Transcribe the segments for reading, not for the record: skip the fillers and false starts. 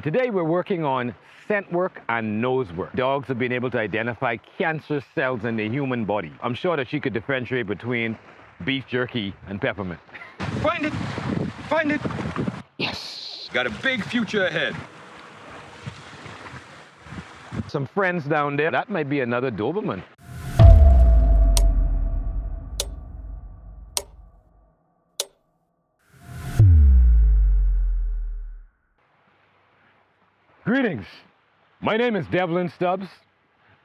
Today we're working on scent work and nose work. Dogs have been able to identify cancer cells in the human body. I'm sure that she could differentiate between beef jerky and peppermint. Find it! Find it! Yes! Got a big future ahead. Some friends down there, that might be another Doberman. Greetings. My name is Devlin Stubbs,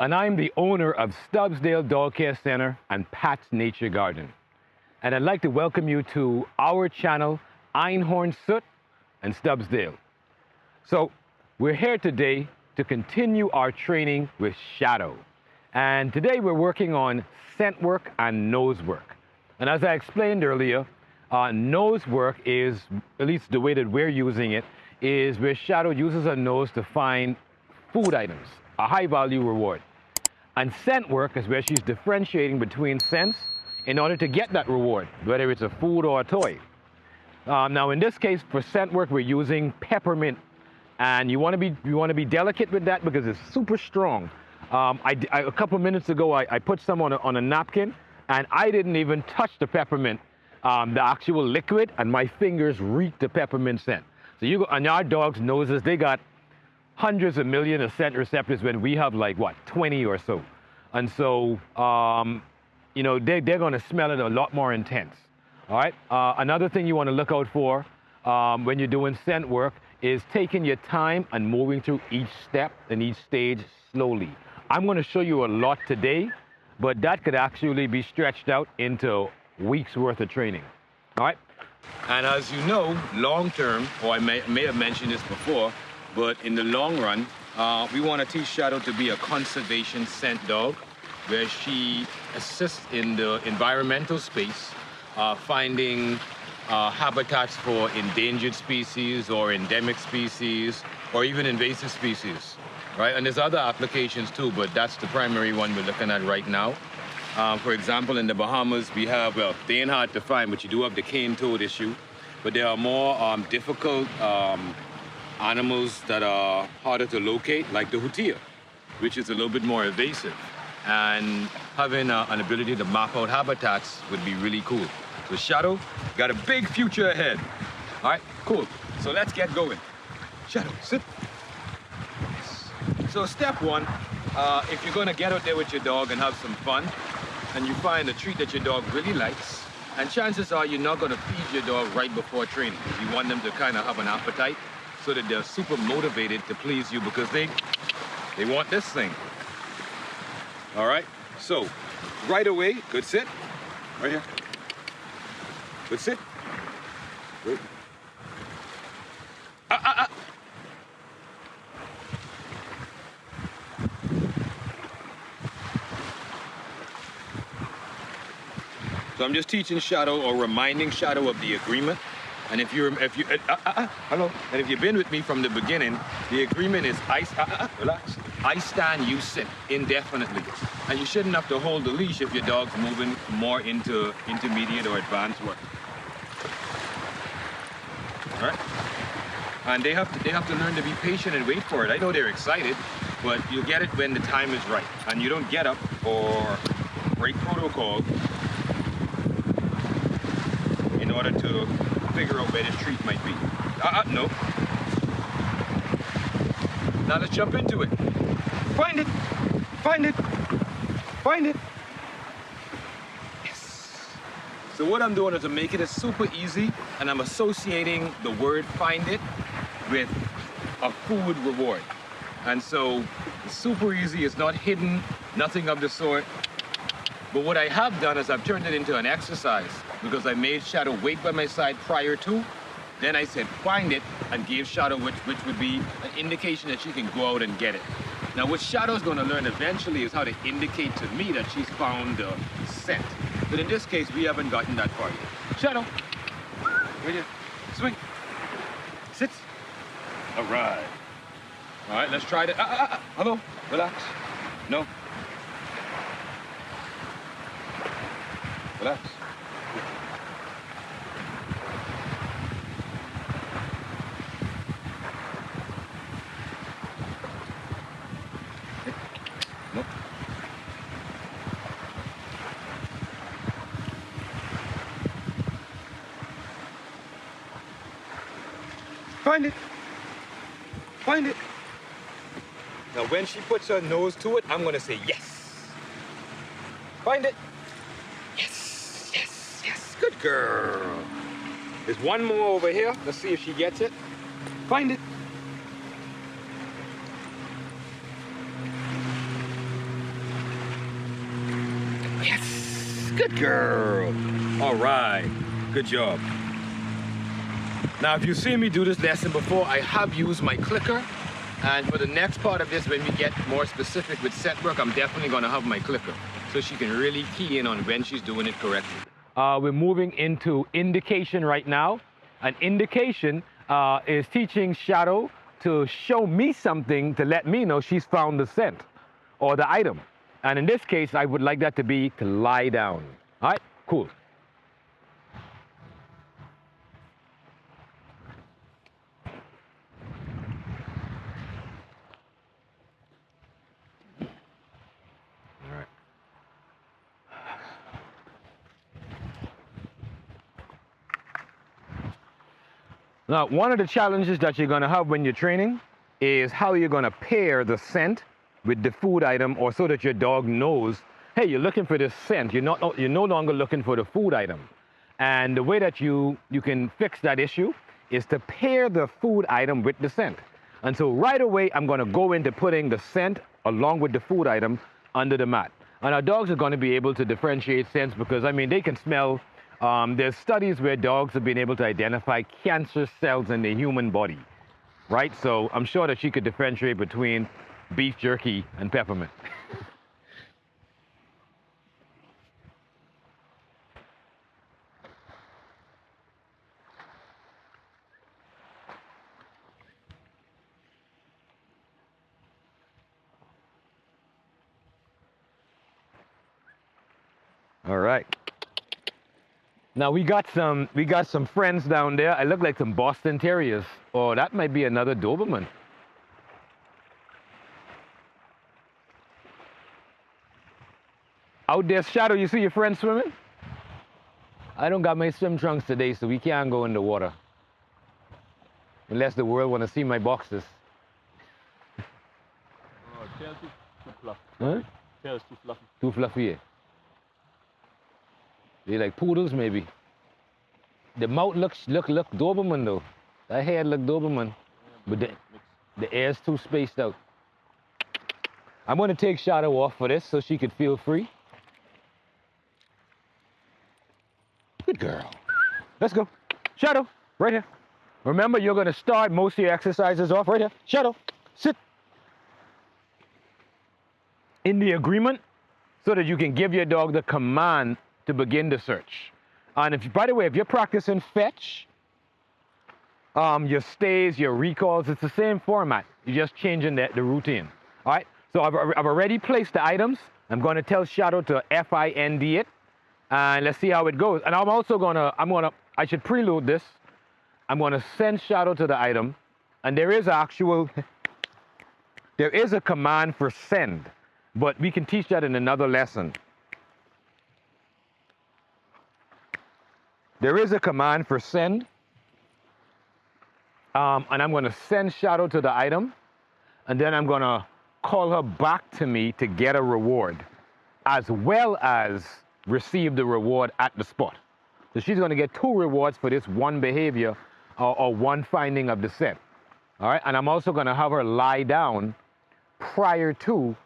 and I'm the owner of Stubbsdale Dog Care Center and Pat's Nature Garden. And I'd like to welcome you to our channel, Einhorn Soot and Stubbsdale. So we're here today to continue our training with Shadow. And today we're working on scent work and nose work. And as I explained earlier, nose work is, at least the way that we're using it, is where Shadow uses her nose to find food items, a high value reward. And scent work is where she's differentiating between scents in order to get that reward, whether it's a food or a toy. Now in this case, for scent work, we're using peppermint. And you want to be delicate with that because it's super strong. A couple minutes ago, I put some on a napkin, and I didn't even touch the peppermint, the actual liquid, and my fingers reeked the peppermint scent. So you go on our dogs' noses, they got hundreds of millions of scent receptors when we have like, what, 20 or so. And so, you know, they're going to smell it a lot more intense. All right. Another thing you want to look out for when you're doing scent work is taking your time and moving through each step and each stage slowly. I'm going to show you a lot today, but that could actually be stretched out into weeks worth of training. All right. And as you know, long term, or I may have mentioned this before, but in the long run, we want to teach Shadow to be a conservation scent dog, where she assists in the environmental space, finding habitats for endangered species or endemic species or even invasive species, right? And there's other applications too, but that's the primary one we're looking at right now. For example, in the Bahamas, we have, well, they ain't hard to find, but you do have the cane toad issue. But there are more difficult animals that are harder to locate, like the hutia, which is a little bit more evasive. And having an ability to map out habitats would be really cool. So Shadow, got a big future ahead. All right, cool. So let's get going. Shadow, sit. Yes. So step one, if you're gonna get out there with your dog and have some fun, and you find a treat that your dog really likes, and chances are you're not gonna feed your dog right before training. You want them to kind of have an appetite so that they're super motivated to please you because they want this thing. All right, so right away, good sit, right here. Good sit. Good. So I'm just teaching Shadow or reminding Shadow of the agreement. And if you've been with me from the beginning, the agreement is relax. I stand, you sit indefinitely. And you shouldn't have to hold the leash if your dog's moving more into intermediate or advanced work. All right? And they have to learn to be patient and wait for it. I know they're excited, but you'll get it when the time is right. And you don't get up or break protocol in order to figure out where this treat might be. No. Now let's jump into it. Find it! Find it! Find it! Yes! So what I'm doing is I'm making it super easy, and I'm associating the word find it with a food reward. And so it's super easy, it's not hidden, nothing of the sort. But what I have done is I've turned it into an exercise because I made Shadow wait by my side prior to. Then I said find it and gave Shadow which would be an indication that she can go out and get it. Now what Shadow's going to learn eventually is how to indicate to me that she's found the scent. But in this case, we haven't gotten that far yet. Shadow, right here, swing, sit. All right. All right, let's try that. Hello, relax. No. Relax. Find it. Find it. Now when she puts her nose to it, I'm gonna say yes. Find it. Yes, yes, yes. Good girl. There's one more over here. Let's see if she gets it. Find it. Yes. Good girl. All right. Good job. Now, if you've seen me do this lesson before, I have used my clicker. And for the next part of this, when we get more specific with set work, I'm definitely going to have my clicker so she can really key in on when she's doing it correctly. We're moving into indication right now. An indication is teaching Shadow to show me something to let me know she's found the scent or the item. And in this case, I would like that to be to lie down. All right, cool. Now, one of the challenges that you're going to have when you're training is how you're going to pair the scent with the food item, or so that your dog knows, hey, you're looking for this scent. You're no longer looking for the food item. And the way that you can fix that issue is to pair the food item with the scent. And so right away, I'm going to go into putting the scent along with the food item under the mat. And our dogs are going to be able to differentiate scents because, I mean, they can smell. There's studies where dogs have been able to identify cancer cells in the human body, right? So I'm sure that she could differentiate between beef jerky and peppermint. All right. Now we got some friends down there. I look like some Boston Terriers. Oh, that might be another Doberman. Out there, Shadow, you see your friend swimming? I don't got my swim trunks today, so we can't go in the water. Unless the world want to see my boxes. Tail too fluffy. Huh? Tail is too fluffy. Too fluffy, yeah. They like poodles, maybe. The mouth look Doberman though. That hair look Doberman, but the air's too spaced out. I'm gonna take Shadow off for this so she could feel free. Good girl. Let's go. Shadow, right here. Remember, you're gonna start most of your exercises off right here. Shadow, sit. In the agreement, so that you can give your dog the command to begin the search. And if, by the way, if you're practicing fetch, your stays, your recalls, it's the same format. You're just changing the routine. All right? So I've already placed the items. I'm going to tell Shadow to FIND it. And let's see how it goes. And I'm also I should preload this. I'm going to send Shadow to the item. And there is a command for send. But we can teach that in another lesson. There is a command for send. And I'm going to send Shadow to the item. And then I'm going to call her back to me to get a reward, as well as receive the reward at the spot. So she's going to get 2 rewards for this one behavior or one finding of the scent. All right. And I'm also going to have her lie down prior to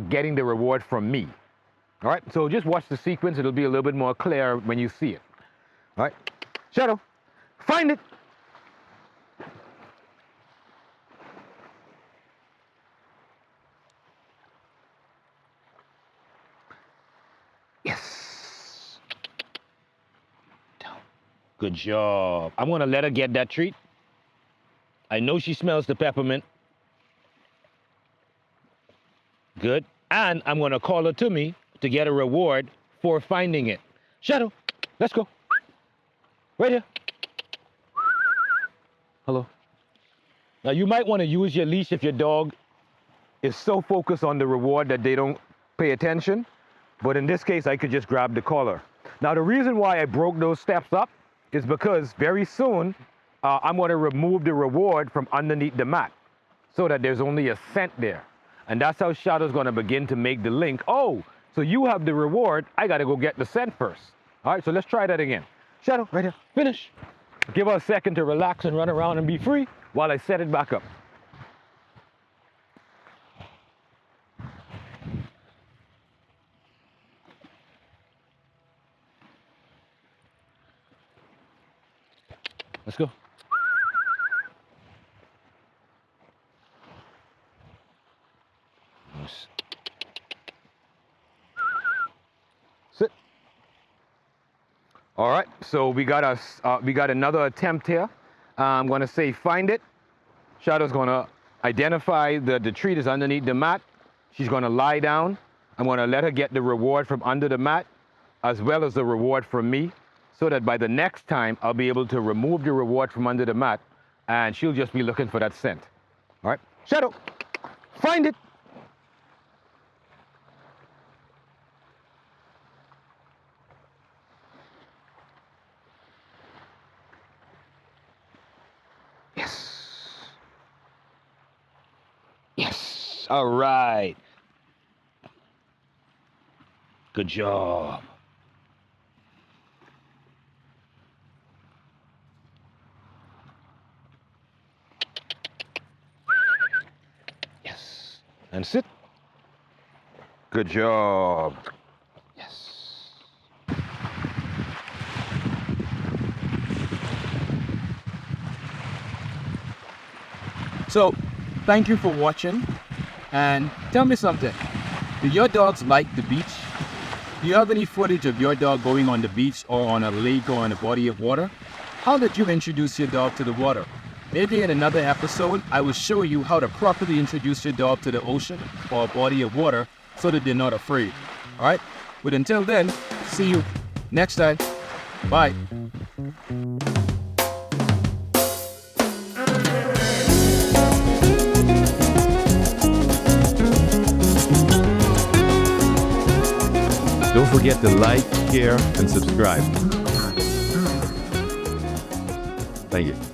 getting the reward from me. All right, so just watch the sequence. It'll be a little bit more clear when you see it. All right, Shadow, find it. Yes. Good job. I'm gonna let her get that treat. I know she smells the peppermint. Good. And I'm going to call her to me to get a reward for finding it. Shadow, let's go. Right here. Hello. Now, you might want to use your leash if your dog is so focused on the reward that they don't pay attention. But in this case, I could just grab the collar. Now, the reason why I broke those steps up is because very soon, I'm going to remove the reward from underneath the mat so that there's only a scent there. And that's how Shadow's going to begin to make the link. Oh, so you have the reward. I got to go get the scent first. All right, so let's try that again. Shadow, right here. Finish. Give her a second to relax and run around and be free while I set it back up. Let's go. Nice. Sit. All right, so we got another attempt here. I'm going to say find it. Shadow's going to identify the treat is underneath the mat. She's going to lie down. I'm going to let her get the reward from under the mat as well as the reward from me, so that by the next time I'll be able to remove the reward from under the mat and she'll just be looking for that scent. All right, Shadow, find it. Yes. Yes, all right. Good job. And sit. Good job. Yes. So, thank you for watching. And tell me something. Do your dogs like the beach? Do you have any footage of your dog going on the beach or on a lake or on a body of water? How did you introduce your dog to the water? Maybe in another episode, I will show you how to properly introduce your dog to the ocean or a body of water so that they're not afraid. All right? But until then, see you next time. Bye. Don't forget to like, share, and subscribe. Thank you.